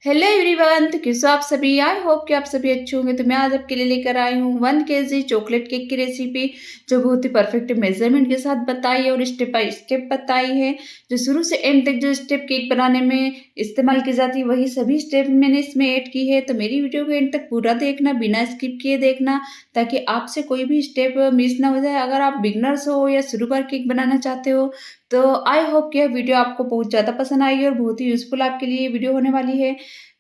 Hello everyone, तो कैसे हो आप सभी। आई होप कि आप सभी अच्छे होंगे। तो मैं आज आपके लिए लेकर आई हूँ 1 केजी चॉकलेट केक की रेसिपी, जो बहुत ही परफेक्ट मेजरमेंट के साथ बताई है और स्टेप बाय स्टेप बताई है। जो शुरू से एंड तक जो स्टेप केक बनाने में इस्तेमाल की जाती है, वही सभी स्टेप मैंने इसमें ऐड की है। तो मेरी वीडियो को एंड तक पूरा देखना, बिना स्किप किए देखना, ताकि आपसे कोई भी स्टेप मिस ना हो जाए। अगर आप बिगनर्स हो या शुरू बार केक बनाना चाहते हो, तो आई होप कि यह वीडियो आपको बहुत ज़्यादा पसंद आएगी और बहुत ही यूज़फुल आपके लिए ये वीडियो होने वाली है।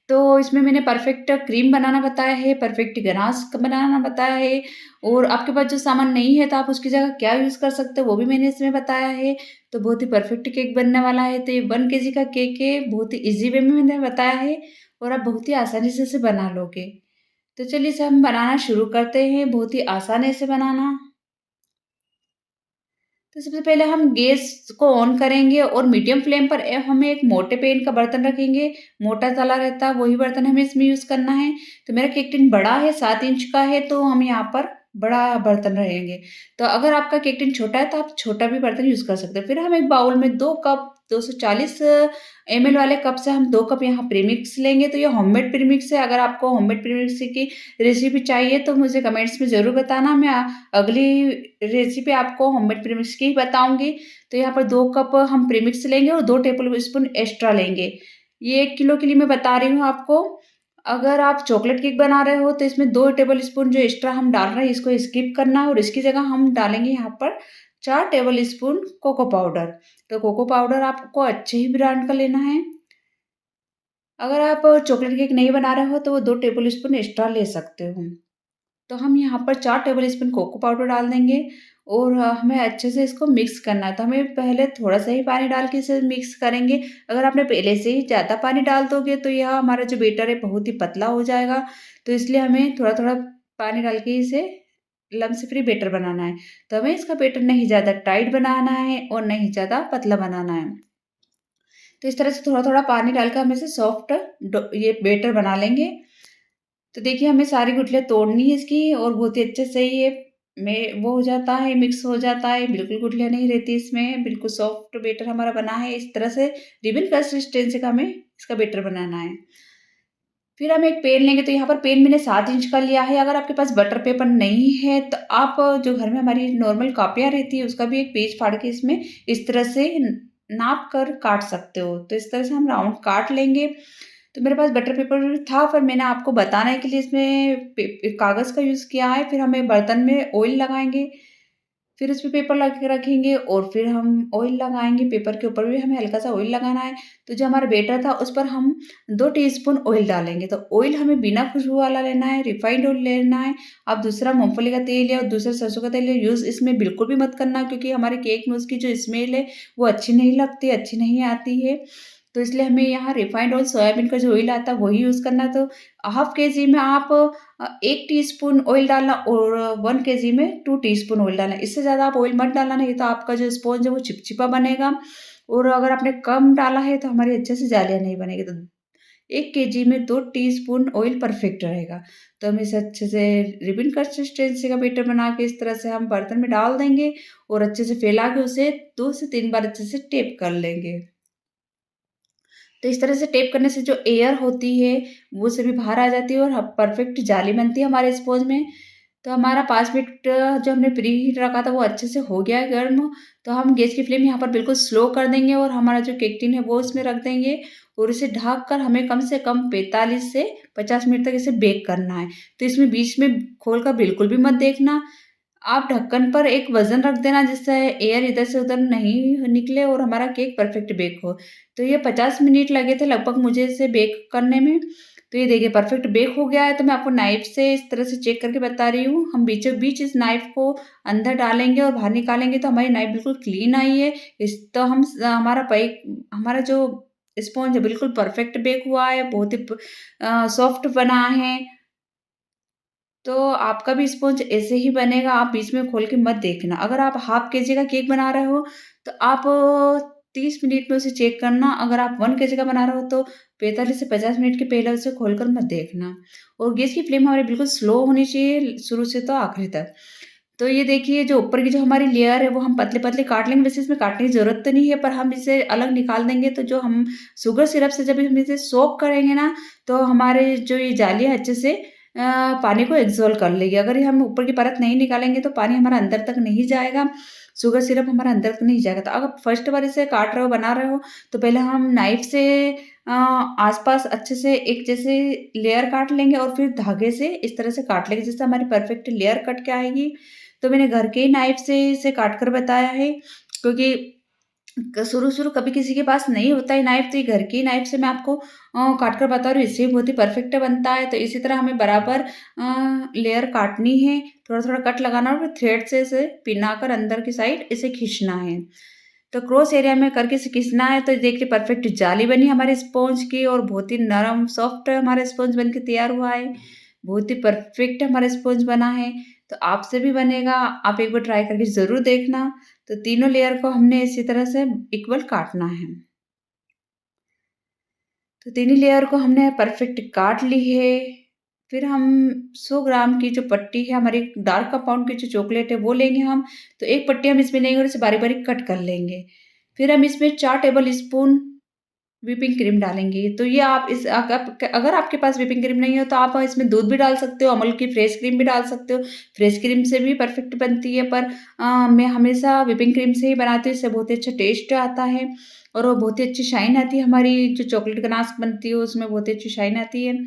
तो इसमें मैंने परफेक्ट क्रीम बनाना बताया है, परफेक्ट गनाश बनाना बताया है, और आपके पास जो सामान नहीं है तो आप उसकी जगह क्या यूज़ कर सकते हो वो भी मैंने इसमें बताया है। तो बहुत ही परफेक्ट केक बनने वाला है। तो ये 1 केजी का केक है, बहुत ही ईज़ी वे में मैंने बताया है और आप बहुत ही आसानी से इसे बना लोगे। तो चलिए इसे हम बनाना शुरू करते हैं, बहुत ही आसान है इसे बनाना। तो सबसे पहले हम गैस को ऑन करेंगे और मीडियम फ्लेम पर हमें एक मोटे पैन का बर्तन रखेंगे। मोटा तला रहता है वही बर्तन हमें इसमें यूज़ करना है। तो मेरा केक टिन बड़ा है, 7 इंच का है, तो हम यहाँ पर बड़ा बर्तन रहेंगे। तो अगर आपका केक टिन छोटा है तो आप छोटा भी बर्तन यूज़ कर सकते हैं। फिर हम एक बाउल में 2 कप 240 एमएल वाले कप से हम 2 कप यहाँ प्रीमिक्स लेंगे। तो ये होममेड प्रीमिक्स है। अगर आपको होममेड प्रीमिक्स की रेसिपी चाहिए तो मुझे कमेंट्स में ज़रूर बताना। मैं अगली रेसिपी आपको होममेड प्रीमिक्स की ही बताऊँगी। तो यहाँ पर 2 कप हम प्रीमिक्स लेंगे और 2 टेबल स्पून एक्स्ट्रा लेंगे। ये 1 किलो के लिए मैं बता रही हूँ आपको। अगर आप चॉकलेट केक बना रहे हो तो इसमें 2 टेबल स्पून जो एक्स्ट्रा हम डाल रहे हैं इसको स्किप करना है और इसकी जगह हम डालेंगे यहाँ पर 4 टेबल स्पून कोको पाउडर। तो कोको पाउडर आपको अच्छे ही ब्रांड का लेना है। अगर आप चॉकलेट केक नहीं बना रहे हो तो वो 2 टेबल स्पून एक्स्ट्रा ले सकते हो। तो हम यहाँ पर 4 टेबल स्पून कोको पाउडर डाल देंगे और हमें अच्छे से इसको मिक्स करना है। तो हमें पहले थोड़ा-सा ही पानी डाल के इसे मिक्स करेंगे। अगर आपने पहले से ही ज़्यादा पानी डाल दोगे तो यह हमारा जो बैटर है बहुत ही पतला हो जाएगा। तो इसलिए हमें थोड़ा-थोड़ा पानी डाल के इसे लम्स फ्री बैटर बनाना है। तो हमें इसका बैटर नहीं ज़्यादा टाइट बनाना है और नहीं ज़्यादा पतला बनाना है। तो इस तरह से थोड़ा-थोड़ा पानी डाल के हम इसे सॉफ्ट ये बैटर बना लेंगे। तो देखिए हमें सारी गुठलियाँ तोड़नी है इसकी और बहुत ही अच्छे से ये में वो हो जाता है, मिक्स हो जाता है, बिल्कुल गुठलियाँ नहीं रहती इसमें, बिल्कुल सॉफ्ट बैटर हमारा बना है। इस तरह से रिबन कंसिस्टेंसी का हमें इसका बैटर बनाना है। फिर हम एक पेन लेंगे। तो यहाँ पर पेन मैंने 7 इंच का लिया है। अगर आपके पास बटर पेपर नहीं है तो आप जो घर में हमारी नॉर्मल कॉपियाँ रहती है उसका भी एक पेज फाड़ के इसमें इस तरह से नाप कर काट सकते हो। तो इस तरह से हम राउंड काट लेंगे। तो मेरे पास बटर पेपर था, पर मैंने आपको बताने के लिए इसमें कागज़ का यूज़ किया है। फिर हमें बर्तन में ऑयल लगाएँगे, फिर उसपे पेपर लग के रखेंगे और फिर हम ऑयल लगाएँगे। पेपर के ऊपर भी हमें हल्का-सा ऑयल लगाना है। तो जो हमारा बैटर था उस पर हम 2 टीस्पून ऑयल डालेंगे। तो ऑयल हमें बिना खुशबू वाला लेना है, रिफाइंड ऑयल लेना है। आप दूसरा मूँगफली का तेल या दूसरा सरसों का तेल यूज़ इसमें बिल्कुल भी मत करना, क्योंकि हमारे केक में उसकी जो स्मेल है वो अच्छी नहीं लगती, अच्छी नहीं आती है। तो इसलिए हमें यहाँ रिफाइंड ऑयल, सोयाबीन का जो ऑयल आता है वही यूज़ करना है। तो हाफ़ केजी में आप 1 टीस्पून ऑयल डालना और 1 केजी में 2 टीस्पून ऑयल डालना। इससे ज़्यादा आप ऑयल मत डालना, नहीं तो आपका जो स्पॉन्ज है वो चिपचिपा बनेगा और अगर आपने कम डाला है तो हमारी अच्छे से जालियाँ नहीं बनेगी। तो 1 केजी में 2 टीस्पून ऑयल परफेक्ट रहेगा। तो हम इसे अच्छे से रिबन कंसिस्टेंसी का बैटर बना के इस तरह से हम बर्तन में डाल देंगे और अच्छे से फैला के उसे 2 से 3 बार अच्छे से टैप कर लेंगे। तो इस तरह से टेप करने से जो एयर होती है, वो सभी बाहर आ जाती है और ह परफेक्ट जाली बनती है हमारे स्पॉन्ज में। तो हमारा 5 मिनट जो हमने प्री हीट रखा था, वो अच्छे से हो गया है गर्म। तो हम गैस की फ्लेम यहाँ पर बिल्कुल स्लो कर देंगे और हमारा जो केक टिन है, वो इसमें रख देंगे और इसे ढक कर हमें कम से कम 45 से 50 मिनट तक इसे बेक करना है। तो इसमें बीच में खोल कर बिल्कुल भी मत देखना। आप ढक्कन पर एक वज़न रख देना जिससे एयर इधर से उधर नहीं निकले और हमारा केक परफेक्ट बेक हो। तो ये 50 मिनट लगे थे लगभग मुझे इसे बेक करने में। तो ये देखिए परफेक्ट बेक हो गया है। तो मैं आपको नाइफ़ से इस तरह से चेक करके बता रही हूँ। हम बीचों-बीच इस नाइफ़ को अंदर डालेंगे और बाहर निकालेंगे तो हमारी नाइफ़ बिल्कुल क्लीन आई है। इस तो हम स हमारा जो स्पॉन्ज है बिल्कुल परफेक्ट बेक हुआ है, बहुत ही सॉफ्ट बना है। तो आपका भी स्पॉन्ज ऐसे ही बनेगा, आप बीच में खोल के मत देखना। अगर आप हाफ़ केजी का केक बना रहे हो, तो आप 30 मिनट में उसे चेक करना। अगर आप 1 केजी का बना रहे हो, तो 45 से 50 मिनट के पहले उसे खोलकर मत देखना। और गैस की फ्लेम हमारी बिल्कुल स्लो होनी चाहिए, शुरू से तो आखिरी तक। तो ये देखिए जो ऊपर की जो हमारी लेयर है वो हम पतले-पतले काट लेंगे, वैसे इसमें काटने की ज़रूरत तो नहीं है, पर हम इसे अलग निकाल देंगे तो जो हम शुगर सिरप से जब हम इसे सोक करेंगे ना, तो हमारे जो ये जालियाँ अच्छे से पानी को एब्ज़ॉर्ब कर लेगी। अगर ये हम ऊपर की परत नहीं निकालेंगे तो पानी हमारा अंदर तक नहीं जाएगा, शुगर सिरप हमारा अंदर तक नहीं जाएगा। तो अगर फर्स्ट बार इसे काट रहे हो, बना रहे हो, तो पहले हम नाइफ़ से आस-पास अच्छे से एक जैसे लेयर काट लेंगे और फिर धागे से इस तरह से काट लेंगे, जिससे हमारी परफेक्ट लेयर कट के आएगी। तो मैंने घर के ही नाइफ से इसे काट कर बताया है, क्योंकि शुरू-शुरू कभी किसी के पास नहीं होता है नाइफ, तो ये घर की नाइफ से मैं आपको काट कर बता रही हूँ, इससे बहुत ही परफेक्ट बनता है। तो इसी तरह हमें बराबर लेयर काटनी है, थोड़ा-थोड़ा कट लगाना और फिर थ्रेड से इसे पिना कर अंदर की साइड इसे खींचना है। तो क्रॉस एरिया में करके इसे खींचना है, तो देखिए परफेक्ट जाली बनी हमारे स्पॉन्ज की और बहुत ही नरम सॉफ्ट हमारा स्पॉन्ज बन के तैयार हुआ है। बहुत ही परफेक्ट हमारा स्पॉन्ज बना है, तो आपसे भी बनेगा, आप एक बार ट्राई करके ज़रूर देखना। तो तीनों लेयर को हमने इसी तरह से इक्वल काटना है। तो तीनों लेयर को हमने परफेक्ट काट ली है। फिर हम 100 ग्राम की जो पट्टी है हमारी डार्क कंपाउंड की जो चॉकलेट है वो लेंगे हम। तो एक पट्टी हम इसमें लेंगे और इसे बारीक-बारीक कट कर लेंगे। फिर हम इसमें 4 टेबल स्पून व्हिपिंग क्रीम डालेंगे। तो ये आप इस अगर आपके पास व्हिपिंग क्रीम नहीं हो तो आप इसमें दूध भी डाल सकते हो, अमूल की फ्रेश क्रीम भी डाल सकते हो। फ्रेश क्रीम से भी परफेक्ट बनती है, पर मैं हमेशा व्हिपिंग क्रीम से ही बनाती हूँ, इससे बहुत ही अच्छा टेस्ट आता है और वो बहुत ही अच्छी शाइन आती है, हमारी जो चॉकलेट गनाश बनती है उसमें बहुत ही अच्छी शाइन आती है।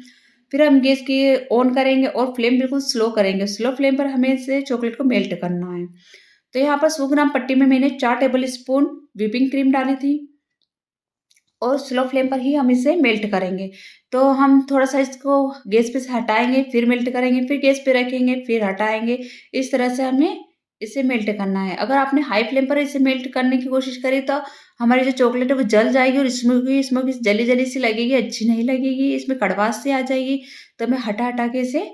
फिर हम गैस की ऑन करेंगे और फ्लेम बिल्कुल स्लो करेंगे। स्लो फ्लेम पर हमें इसे चॉकलेट को मेल्ट करना है। तो यहाँ पर 100 ग्राम पट्टी में मैंने 4 टेबल स्पून व्हिपिंग क्रीम डाली थी। और स्लो फ्लेम पर ही हम इसे मेल्ट करेंगे। तो हम थोड़ा-सा इसको गैस पे से हटाएँगे, फिर मेल्ट करेंगे, फिर गैस पे रखेंगे, फिर हटाएँगे। इस तरह से हमें इसे मेल्ट करना है। अगर आपने हाई फ्लेम पर इसे मेल्ट करने की कोशिश करी तो हमारी जो चॉकलेट है वो जल जाएगी और स्मोकी स्मोकी जली-जली सी लगेगी, अच्छी नहीं लगेगी, इसमें कड़वाहट सी आ जाएगी। तो हमें हटा-हटा के इसे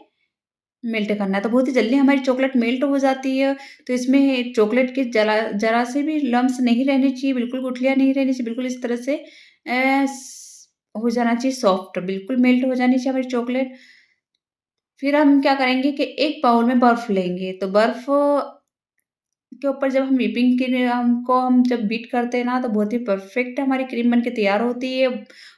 मेल्ट करना है। तो बहुत ही जल्दी हमारी चॉकलेट मेल्ट हो जाती है। तो इसमें चॉकलेट की ज़रा से भी लम्प्स नहीं रहनी चाहिए, बिल्कुल गुठलियाँ नहीं रहनी चाहिए, बिल्कुल इस तरह से हो जाना चाहिए सॉफ्ट, बिल्कुल मेल्ट हो जानी चाहिए हमारी चॉकलेट। फिर हम क्या करेंगे कि एक बाउल में बर्फ़ लेंगे, तो बर्फ़ के ऊपर जब हम व्हिपिंग क्रीम को हम जब बीट करते हैं ना, तो बहुत ही परफ़ेक्ट हमारी क्रीम बन के तैयार होती है,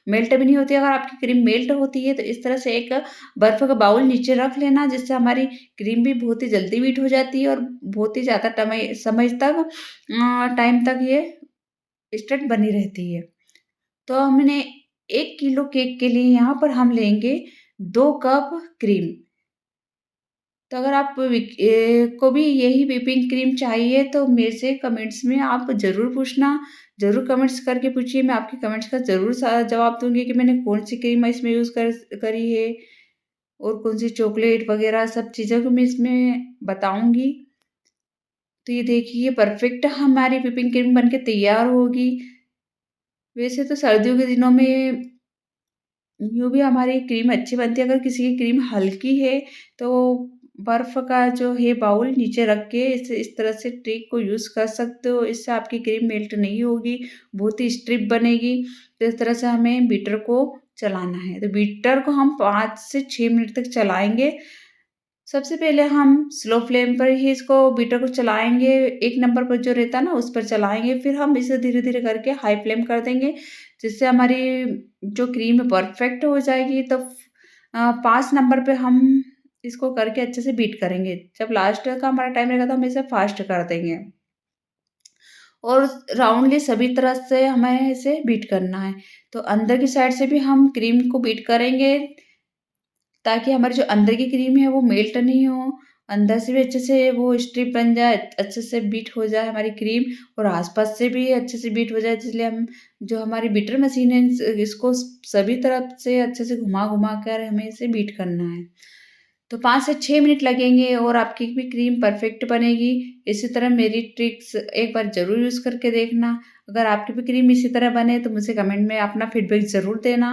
मेल्ट भी नहीं होती है। अगर आपकी क्रीम मेल्ट होती है, तो इस तरह से एक बर्फ़ का बाउल नीचे रख लेना, जिससे हमारी क्रीम भी बहुत ही जल्दी बीट हो जाती है और बहुत ही ज़्यादा टाइम तक ये स्टेट बनी रहती है। तो हमने 1 किलो केक के लिए यहाँ पर हम लेंगे 2 कप क्रीम। तो अगर आप को भी यही व्हिपिंग क्रीम चाहिए तो मेरे से कमेंट्स में आप ज़रूर पूछना, ज़रूर कमेंट्स करके पूछिए, मैं आपके कमेंट्स का ज़रूर जवाब दूँगी कि मैंने कौन-सी क्रीम इसमें यूज़ करी है और कौन-सी चॉकलेट वग़ैरह सब चीज़ों को मैं इसमें बताऊँगी। तो ये देखिए परफ़ेक्ट हमारी व्हिपिंग क्रीम बन के तैयार होगी। वैसे तो सर्दियों के दिनों में यूँ भी हमारी क्रीम अच्छी बनती है, अगर किसी की क्रीम हल्की है, तो बर्फ़ का जो है बाउल नीचे रख के इस तरह से ट्रिक को यूज़ कर सकते हो, इससे आपकी क्रीम मेल्ट नहीं होगी, बहुत ही स्ट्रिप बनेगी। तो इस तरह से हमें बीटर को चलाना है, तो बीटर को हम 5 से 6 मिनट तक चलाएँगे। सबसे पहले हम स्लो फ्लेम पर ही इसको बीटर को चलाएँगे, 1 नंबर पर जो रहता है ना, उस पर चलाएँगे, फिर हम इसे धीरे-धीरे करके हाई फ्लेम कर देंगे, जिससे हमारी जो क्रीम है परफेक्ट हो जाएगी। तो 5 नंबर पे हम इसको करके अच्छे से बीट करेंगे। जब लास्ट का हमारा टाइम रहेगा तो हम इसे फास्ट कर देंगे और राउंडली सभी तरह से हमें इसे बीट करना है। तो अंदर की साइड से भी हम क्रीम को बीट करेंगे ताकि हमारी जो अंदर की क्रीम है वो मेल्ट नहीं हो, अंदर से भी अच्छे से वो स्ट्रिप बन जाए, अच्छे से बीट हो जाए हमारी क्रीम और आस-पास से भी अच्छे से बीट हो जाए। इसलिए हम जो हमारी बीटर मशीन है इसको सभी तरफ से अच्छे से घुमा-घुमा कर हमें इसे बीट करना है। तो 5 से 6 मिनट लगेंगे और आपकी भी क्रीम परफेक्ट बनेगी। इसी तरह मेरी ट्रिक्स एक बार ज़रूर यूज़ करके देखना। अगर आपकी भी क्रीम इसी तरह बने तो मुझे कमेंट में अपना फीडबैक ज़रूर देना।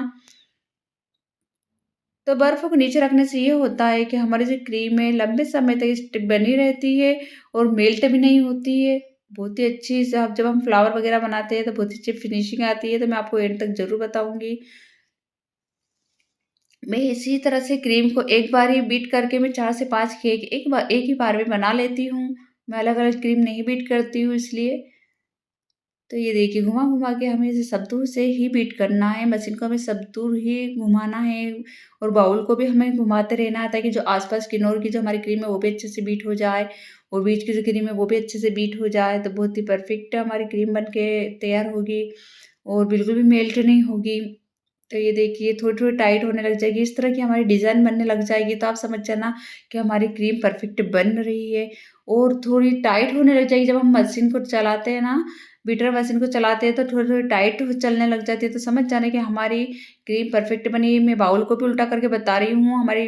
तो बर्फ़ को नीचे रखने से ये होता है कि हमारी जो क्रीम है लंबे समय तक स्टिक बनी रहती है और मेल्ट भी नहीं होती है। बहुत ही अच्छी से अब जब हम फ्लावर वग़ैरह बनाते हैं तो बहुत ही अच्छी फिनिशिंग आती है, तो मैं आपको एंड तक ज़रूर बताऊँगी। मैं इसी तरह से क्रीम को एक बार ही बीट करके मैं 4 से 5 केक एक ही बार में बना लेती हूँ। मैं अलग-अलग क्रीम नहीं बीट करती हूँ इसलिए। तो ये देखिए घुमा-घुमा के हमें इसे सब दूर से ही बीट करना है, मशीन को हमें सब दूर ही घुमाना है और बाउल को भी हमें घुमाते रहना है ताकि जो आस-पास किनोर की जो हमारी क्रीम है वो भी अच्छे से बीट हो जाए और बीच की जो क्रीम है वो भी अच्छे से बीट हो जाए, तो बहुत ही परफेक्ट हमारी क्रीम बन के तैयार होगी और बिल्कुल भी मेल्ट नहीं होगी। तो ये देखिए थोड़ी-थोड़ी टाइट होने लग जाएगी, इस तरह की हमारी डिज़ाइन बनने लग जाएगी तो आप समझ जाना कि हमारी क्रीम परफेक्ट बन रही है और थोड़ी टाइट होने लग जाएगी जब हम मशीन को चलाते हैं ना, बीटर मशीन को चलाते हैं तो थोड़ी-थोड़ी टाइट हो चलने लग जाती है तो समझ जाना कि हमारी क्रीम परफेक्ट बनी है। मैं बाउल को भी उल्टा करके बता रही हूँ, हमारी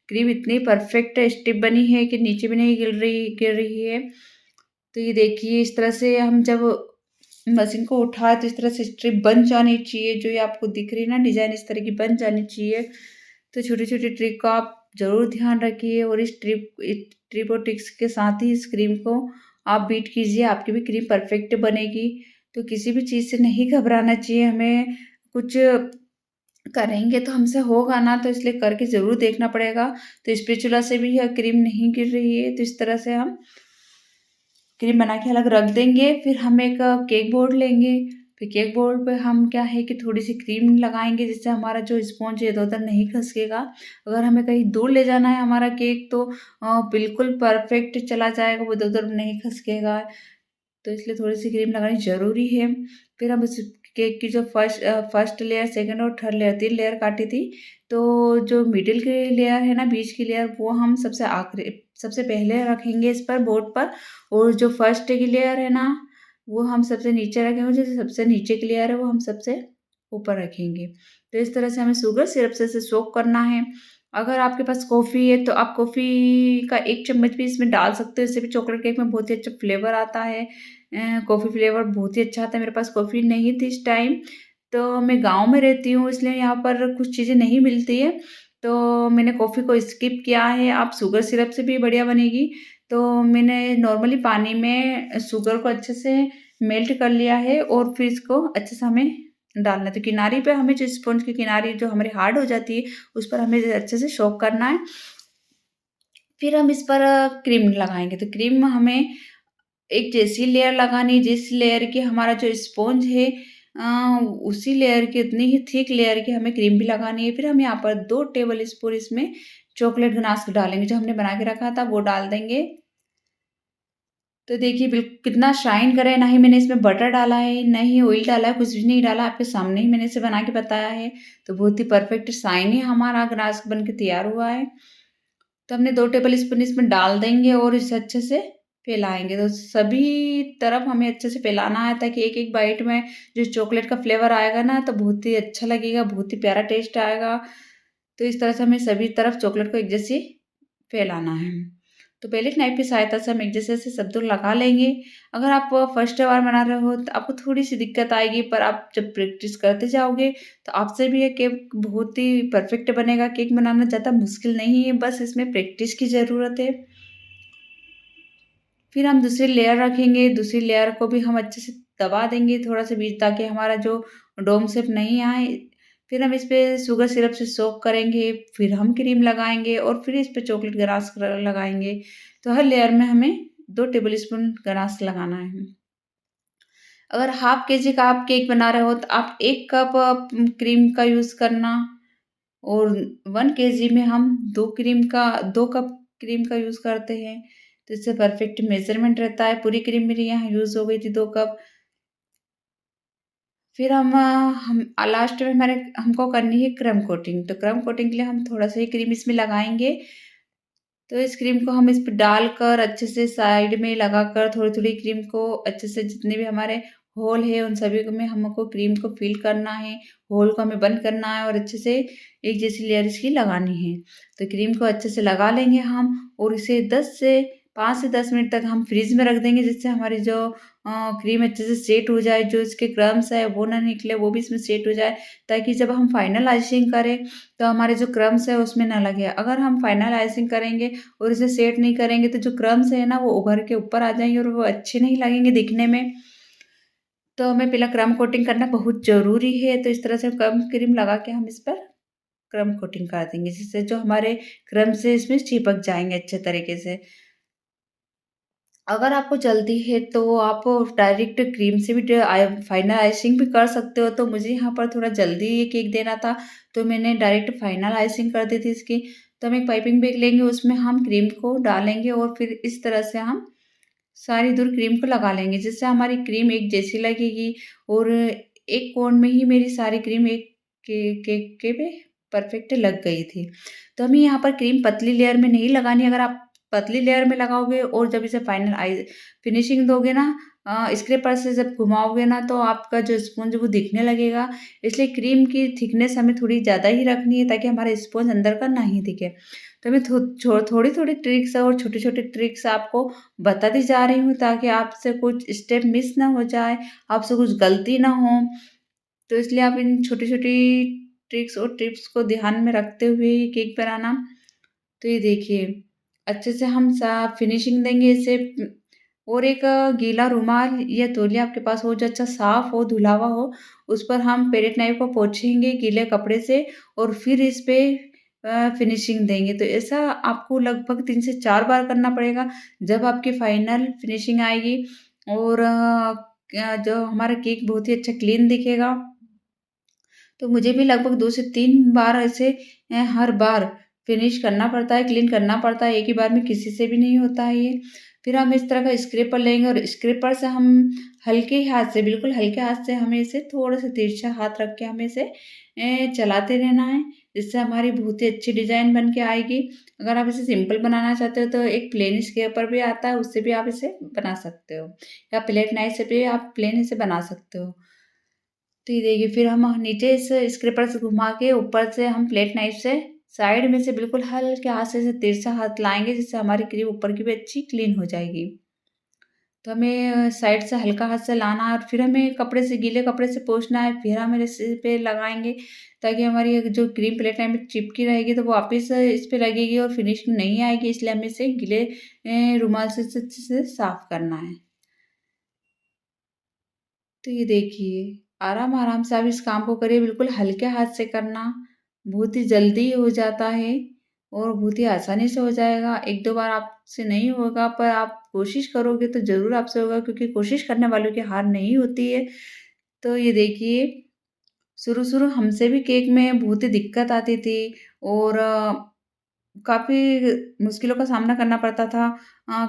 क्रीम इतनी परफेक्ट स्टिफ बनी है कि नीचे भी नहीं गिर रही है। तो ये देखिए इस तरह से हम जब मशीन को उठाए तो इस तरह से स्ट्रिप बन जानी चाहिए, जो ये आपको दिख रही है ना डिज़ाइन इस तरह की बन जानी चाहिए। तो छोटी-छोटी ट्रिक का आप ज़रूर ध्यान रखिए और इस ट्रिप और ट्रिक्स के साथ ही इस क्रीम को आप बीट कीजिए, आपकी भी क्रीम परफेक्ट बनेगी। तो किसी भी चीज़ से नहीं घबराना चाहिए हमें, कुछ करेंगे तो हमसे होगा ना, तो इसलिए करके ज़रूर देखना पड़ेगा। तो स्पैचुला से भी यह क्रीम नहीं गिर रही है, तो इस तरह से हम क्रीम बना के अलग रख देंगे। फिर हम एक केक बोर्ड लेंगे। फिर केक बोर्ड पे हम क्या है कि थोड़ी-सी क्रीम लगाएँगे जिससे हमारा जो स्पॉन्ज है इधर-उधर नहीं खसकेगा। अगर हमें कहीं दूर ले जाना है हमारा केक तो बिल्कुल परफेक्ट चला जाएगा, वो इधर-उधर नहीं खसकेगा। तो इसलिए थोड़ी-सी क्रीम लगानी ज़रूरी है। फिर हम उस केक की जो फर्स्ट लेयर, सेकंड और थर्ड लेयर 3 लेयर काटी थी। तो जो मिडल की लेयर है ना, बीच की लेयर वो हम सबसे पहले रखेंगे इस पर बोर्ड पर और जो फर्स्ट की लेयर है ना, वो हम सबसे नीचे रखेंगे, जो सबसे नीचे की लेयर है वो हम सबसे ऊपर रखेंगे। तो इस तरह से हमें शुगर सिरप से इसे सोक करना है। अगर आपके पास कॉफ़ी है तो आप कॉफ़ी का 1 चम्मच भी इसमें डाल सकते हो, इससे भी चॉकलेट केक में बहुत ही अच्छा फ्लेवर आता है। कॉफ़ी फ्लेवर बहुत ही अच्छा आता है। मेरे पास कॉफ़ी नहीं थी इस टाइम, तो मैं गाँव में रहती हूँ इसलिए यहाँ पर कुछ चीज़ें नहीं मिलती है, तो मैंने कॉफ़ी को स्किप किया है। आप शुगर सिरप से भी बढ़िया बनेगी। तो मैंने नॉर्मली पानी में शुगर को अच्छे से मेल्ट कर लिया है और फिर इसको अच्छे से हमें डालना है। तो किनारी पे हमें जो स्पॉन्ज की किनारी जो हमारी हार्ड हो जाती है, उस पर हमें अच्छे से सोक करना है। फिर हम इस पर क्रीम लगाएँगे, तो क्रीम हमें एक जैसी लेयर लगानी जिस लेयर की हमारा जो स्पॉन्ज है उसी लेयर की उतनी ही थिक लेयर की हमें क्रीम भी लगानी है। फिर हम यहाँ पर 2 टेबल स्पून इसमें चॉकलेट गनाश डालेंगे, जो हमने बना के रखा था वो डाल देंगे। तो देखिए कितना शाइन कर रहा है, ना ही मैंने इसमें बटर डाला है, ना ही ऑयल डाला है, कुछ भी नहीं डाला, आपके सामने ही मैंने इसे बना के बताया है। तो बहुत ही परफेक्ट शाइनी हमारा गनाश बन के तैयार हुआ है। तो हमने 2 टेबल स्पून इसमें डाल देंगे और इसे अच्छे से फैलाएँगे। तो सभी तरफ हमें अच्छे से फैलाना है ताकि एक-एक बाइट में जो चॉकलेट का फ्लेवर आएगा ना तो बहुत ही अच्छा लगेगा, बहुत ही प्यारा टेस्ट आएगा। तो इस तरह से हमें सभी तरफ चॉकलेट को एक जैसे फैलाना है। तो पहले एक नाइफ़ की सहायता से हम एक जैसे से सब दूर लगा लेंगे। अगर आप फर्स्ट बार बना रहे हो तो आपको थोड़ी-सी दिक्कत आएगी, पर आप जब प्रैक्टिस करते जाओगे तो आपसे भी ये केक बहुत ही परफेक्ट बनेगा। केक बनाना ज़्यादा मुश्किल नहीं है, बस इसमें प्रैक्टिस की ज़रूरत है। फिर हम दूसरी लेयर रखेंगे, दूसरी लेयर को भी हम अच्छे से दबा देंगे थोड़ा-सा बीच ताकि हमारा जो डोम शेप नहीं आए। फिर हम इस पे शुगर सिरप से सोक करेंगे, फिर हम क्रीम लगाएँगे और फिर इस पे चॉकलेट गनाश लगाएँगे। तो हर लेयर में हमें 2 टेबल स्पून गनाश लगाना है। अगर हाफ़ केजी का आप केक बना रहे हो तो आप 1 कप क्रीम का यूज़ करना और 1 केजी में हम 2 कप क्रीम का यूज़ करते हैं। तो इससे परफेक्ट मेज़रमेंट रहता है। पूरी क्रीम मेरी यहाँ यूज़ हो गई थी 2 कप। फिर लास्ट में हमारे हमको करनी है क्रम कोटिंग। तो क्रम कोटिंग के लिए हम थोड़ा-सा ही क्रीम इसमें लगाएँगे। तो इस क्रीम को हम इस पे डालकर अच्छे से साइड में लगाकर थोड़ी-थोड़ी क्रीम को अच्छे से जितने भी हमारे होल है उन सभी को में हमको क्रीम को फ़िल करना है। होल को हमें बंद करना है और अच्छे से एक जैसी लेयर इसकी लगानी है। तो क्रीम को अच्छे से लगा लेंगे हम और इसे 5 से 10 मिनट तक हम फ्रिज में रख देंगे जिससे हमारी जो क्रीम अच्छे से सेट हो जाए, जो इसके क्रम्स है वो ना निकले, वो भी इसमें सेट हो जाए ताकि जब हम फाइनल आइसिंग करें तो हमारे जो क्रम्स है उसमें ना लगे। अगर हम फाइनल आइसिंग करेंगे और इसे सेट नहीं करेंगे तो जो क्रम्स है ना वो उभर के ऊपर आ जाएँगे और वो अच्छे नहीं लगेंगे दिखने में। तो हमें पहला क्रम कोटिंग करना बहुत ज़रूरी है। तो इस तरह से कम क्रीम लगा के हम इस पर क्रम्ब कोटिंग कर देंगे, जिससे जो हमारे क्रम्ब्स हैं इसमें चिपक जाएँगे अच्छे तरीके से। अगर आपको जल्दी है तो आप डायरेक्ट क्रीम से भी फाइनल आइसिंग भी कर सकते हो, तो मुझे यहाँ पर थोड़ा जल्दी ये केक देना था, तो मैंने डायरेक्ट फाइनल आइसिंग कर दी थी इसकी। तो हम एक पाइपिंग बैग लेंगे, उसमें हम क्रीम को डालेंगे और फिर इस तरह से हम सारी दूर क्रीम को लगा लेंगे, जिससे हमारी क्रीम एक जैसी लगेगी और एक कोन में ही मेरी सारी क्रीम एक केक के पे परफेक्ट लग गई थी। तो हमें यहाँ पर क्रीम पतली लेयर में नहीं लगानी, अगर आप पतली लेयर में लगाओगे और जब इसे फाइनल फिनिशिंग दोगे ना, स्क्रैपर से जब घुमाओगे ना, तो आपका जो स्पंज वो दिखने लगेगा। इसलिए क्रीम की थिकनेस हमें थोड़ी ज़्यादा ही रखनी है, ताकि हमारा स्पंज अंदर का ना ही दिखे। तो मैं थोड़ी-थोड़ी ट्रिक्स और छोटे-छोटे ट्रिक्स आपको बताती जा रही हूँ, ताकि आपसे कुछ स्टेप मिस ना हो जाए, आपसे कुछ गलती ना हो। तो इसलिए आप इन छोटी-छोटी ट्रिक्स और टिप्स को ध्यान में रखते हुए ये केक बनाना। तो ये देखिए, अच्छे से हम सा फिनिशिंग देंगे इसे, और एक गीला रुमाल या तौलिया आपके पास हो जो अच्छा साफ हो, धुला हुआ हो, उस पर हम पेलेट नाइफ को पोंछेंगे गीले कपड़े से और फिर इस पे फिनिशिंग देंगे। तो ऐसा आपको लगभग 3 से 4 बार करना पड़ेगा, जब आपकी फाइनल फिनिशिंग आएगी और जो हमारा केक बहुत ही अच्छा क्लीन दिखेगा। तो मुझे भी लगभग 2 से 3 बार ऐसे हर बार फिनिश करना पड़ता है, क्लीन करना पड़ता है, एक ही बार में किसी से भी नहीं होता है ये। फिर हम इस तरह का स्क्रैपर लेंगे और स्क्रैपर से हम हल्के हाथ से, बिल्कुल हल्के हाथ से हमें इसे थोड़ा-सा तिरछा हाथ रख के हमें इसे चलाते रहना है, जिससे हमारी बहुत ही अच्छी डिज़ाइन बन के आएगी। अगर आप इसे सिंपल बनाना चाहते हो तो एक प्लेन स्क्रैपर भी आता है, उससे भी आप इसे बना सकते हो, या प्लेट नाइफ से भी आप प्लेन इसे बना सकते हो। तो ये देखिए, फिर हम नीचे से स्क्रैपर से घुमा के ऊपर से हम प्लेट नाइफ से साइड में से बिल्कुल हल्के हाथ से तिरछा हाथ लाएँगे, जिससे हमारी क्रीम ऊपर की भी अच्छी क्लीन हो जाएगी। तो हमें साइड से हल्का हाथ से लाना है और फिर हमें कपड़े से, गीले कपड़े से पोंछना है, फिर हम इस पे लगाएँगे, ताकि हमारी एक जो क्रीम प्लेट नाइफ में चिपकी रहेगी तो वो वापस इस पे लगेगी और फिनिशिंग नहीं आएगी, इसलिए हमें इसे गीले रुमाल से अच्छे से साफ करना है। तो ये देखिए, आराम-आराम से आप इस काम को करिए, बिल्कुल हल्के हाथ से करना, बहुत ही जल्दी हो जाता है और बहुत ही आसानी से हो जाएगा। 1-2 बार आपसे नहीं होगा, पर आप कोशिश करोगे तो ज़रूर आपसे होगा, क्योंकि कोशिश करने वालों की हार नहीं होती है। तो ये देखिए, शुरू-शुरू हमसे भी केक में बहुत ही दिक्कत आती थी और काफ़ी मुश्किलों का सामना करना पड़ता था।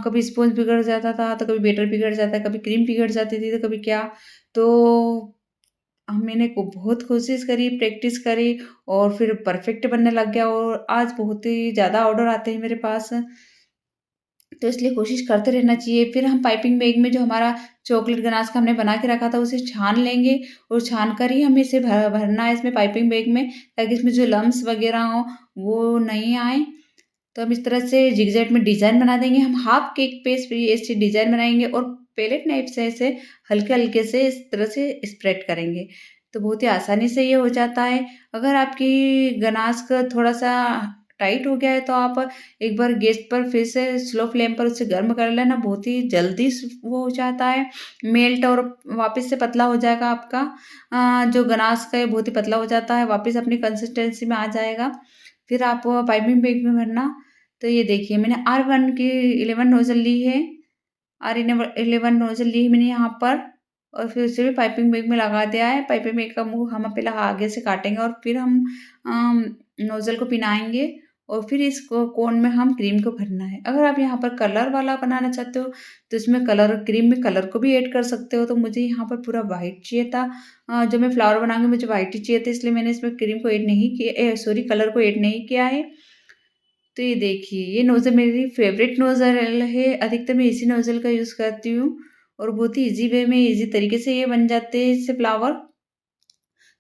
कभी स्पॉन्ज बिगड़ जाता था, तो कभी बैटर बिगड़ जाता, कभी क्रीम बिगड़ जाती थी, तो कभी क्या। तो मैंने को बहुत कोशिश करी, प्रैक्टिस करी और फिर परफेक्ट बनने लग गया और आज बहुत ही ज़्यादा ऑर्डर आते हैं मेरे पास। तो इसलिए कोशिश करते रहना चाहिए। फिर हम पाइपिंग बैग में जो हमारा चॉकलेट गनाश का हमने बना के रखा था, उसे छान लेंगे और छान कर ही हमें इसे भरना है इसमें पाइपिंग बैग में, ताकि इसमें जो लम्प्स वगैरह हों, वो नहीं आएँ। तो हम इस तरह से ज़िगज़ैग में डिज़ाइन बना देंगे। हम हाफ केक पे इस पे ऐसे डिज़ाइन बनाएँगे और पैलेट नाइफ़ से ऐसे हल्के-हल्के से इस तरह से स्प्रेड करेंगे। तो बहुत ही आसानी से ये हो जाता है। अगर आपकी गनाश का थोड़ा-सा टाइट हो गया है, तो आप एक बार गैस पर फिर से स्लो फ्लेम पर उसे गर्म कर लेना, बहुत ही जल्दी वो हो जाता है मेल्ट और वापस से पतला हो जाएगा आपका जो गनाश का है, बहुत ही पतला हो जाता है, वापस अपनी कंसिस्टेंसी में आ जाएगा। फिर आप पाइपिंग बैग में भरना। तो ये देखिए, मैंने R1 की 11 नोज़ल ली है, R11 नोज़ल ली है मैंने यहाँ पर और फिर उसे भी पाइपिंग बैग में लगा दिया है। पाइपिंग बैग का मुँह हम पहले आगे से काटेंगे और फिर हम अम, नोज़ल को पिनाएँगे और फिर इसको कोन में हम क्रीम को भरना है। अगर आप यहाँ पर कलर वाला बनाना चाहते हो, तो इसमें कलर, क्रीम में कलर को भी ऐड कर सकते हो। तो मुझे यहाँ पर पूरा व्हाइट चाहिए था। जो मैं फ्लावर बनाऊँगी मुझे व्हाइट ही चाहिए था, इसलिए मैंने इसमें क्रीम को ऐड नहीं किया, सॉरी, कलर को ऐड नहीं किया है। तो ये देखिए, ये नोज़ल मेरी फ़ेवरेट नोज़ल है, अधिकतर मैं इसी नोज़ल का यूज़ करती हूँ और बहुत ही ईज़ी वे में, ईज़ी तरीके से ये बन जाते हैं इससे फ्लावर।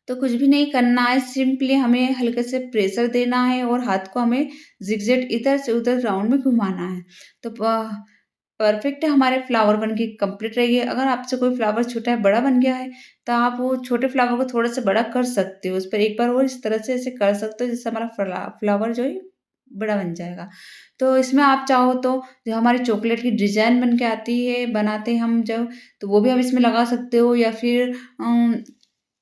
तो कुछ भी नहीं करना है, सिंपली हमें हल्के से प्रेशर देना है और हाथ को हमें ज़िगज़ैग इधर से उधर राउंड में घुमाना है। तो परफ़ेक्ट हमारे फ्लावर बन के कंप्लीट रहेंगे। अगर आपसे कोई फ्लावर छोटा या बड़ा बन गया है, तो आप वो छोटे फ्लावर को थोड़ा-सा बड़ा कर सकते हो। उस पर एक बार और इस तरह से ऐसे कर सकते हो, जिससे हमारा फ्लावर जो है बड़ा बन जाएगा। तो इसमें आप चाहो तो जो हमारी चॉकलेट की डिज़ाइन बन के आती है, बनाते हैं हम जब, तो वो भी आप इसमें लगा सकते हो, या फिर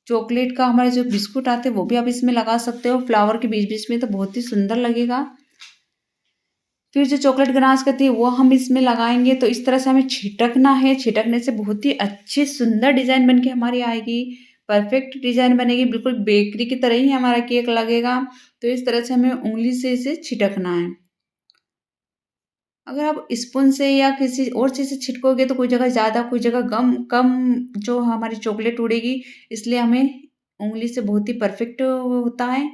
चॉकलेट का हमारे जो बिस्कुट आते हैं वो भी आप इसमें लगा सकते हो फ्लावर के बीच-बीच में, तो बहुत ही सुंदर लगेगा। फिर जो चॉकलेट गनाश करती है वो हम इसमें लगाएँगे, तो इस तरह से हमें छिटकना है, छिटकने से बहुत ही अच्छी सुंदर डिज़ाइन बन के हमारी आएगी। परफेक्ट डिज़ाइन बनेगी, बिल्कुल बेकरी की तरह ही हमारा केक लगेगा। तो इस तरह से हमें उँगली से इसे छिटकना है। अगर आप स्पून से या किसी और चीज़ से छिटकोगे तो कोई जगह ज़्यादा, कोई जगह कम जो हमारी चॉकलेट उड़ेगी, इसलिए हमें उँगली से बहुत ही परफेक्ट होता है,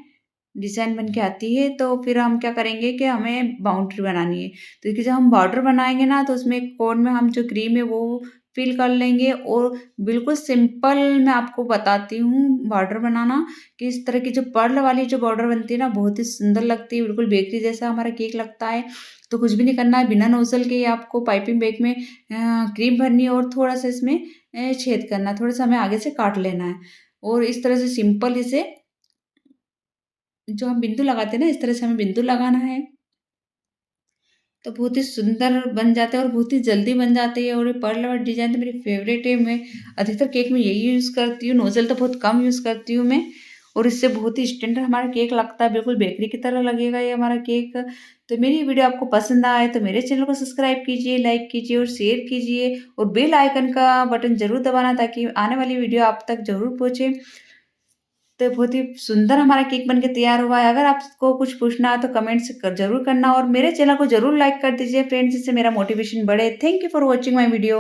डिज़ाइन बन के आती है। तो फिर हम क्या करेंगे कि हमें बाउंड्री बनानी है। तो देखिए जब हम बॉर्डर बनाएँगे ना तो उसमें कोन में हम जो क्रीम है वो फिल कर लेंगे और बिल्कुल सिंपल मैं आपको बताती हूँ बॉर्डर बनाना कि इस तरह की जो पर्ल वाली जो बॉर्डर बनती है ना बहुत ही सुंदर लगती है, बिल्कुल बेकरी जैसा हमारा केक लगता है। तो कुछ भी नहीं करना है, बिना नोज़ल के ही आपको पाइपिंग बैग में क्रीम भरनी है और थोड़ा-सा इसमें छेद करना है, थोड़ा-सा हमें आगे से काट लेना है और इस तरह से सिंपल इसे जो हम बिंदु लगाते हैं ना, इस तरह से हमें बिंदु लगाना है। तो बहुत ही सुंदर बन जाता है और बहुत ही जल्दी बन जाती है और ये पर्ल वाली डिज़ाइन तो मेरी फ़ेवरेट है। मैं अधिकतर केक में यही यूज़ करती हूँ, नोज़ल तो बहुत कम यूज़ करती हूँ मैं और इससे बहुत ही स्टैंडर्ड हमारा केक लगता है, बिल्कुल बेकरी की तरह लगेगा ये हमारा केक। तो मेरी ये वीडियो आपको पसंद आए तो मेरे चैनल को सब्सक्राइब कीजिए, लाइक कीजिए और शेयर कीजिए और बेल आइकन का बटन ज़रूर दबाना ताकि आने वाली वीडियो आप तक ज़रूर पहुँचे। तो बहुत ही सुंदर हमारा केक बन के तैयार हुआ है। अगर आपको कुछ पूछना है तो कमेंट्स ज़रूर करना और मेरे चैनल को ज़रूर लाइक कर दीजिए फ्रेंड्स, जिससे मेरा मोटिवेशन बढ़े। Thank you for watching my video.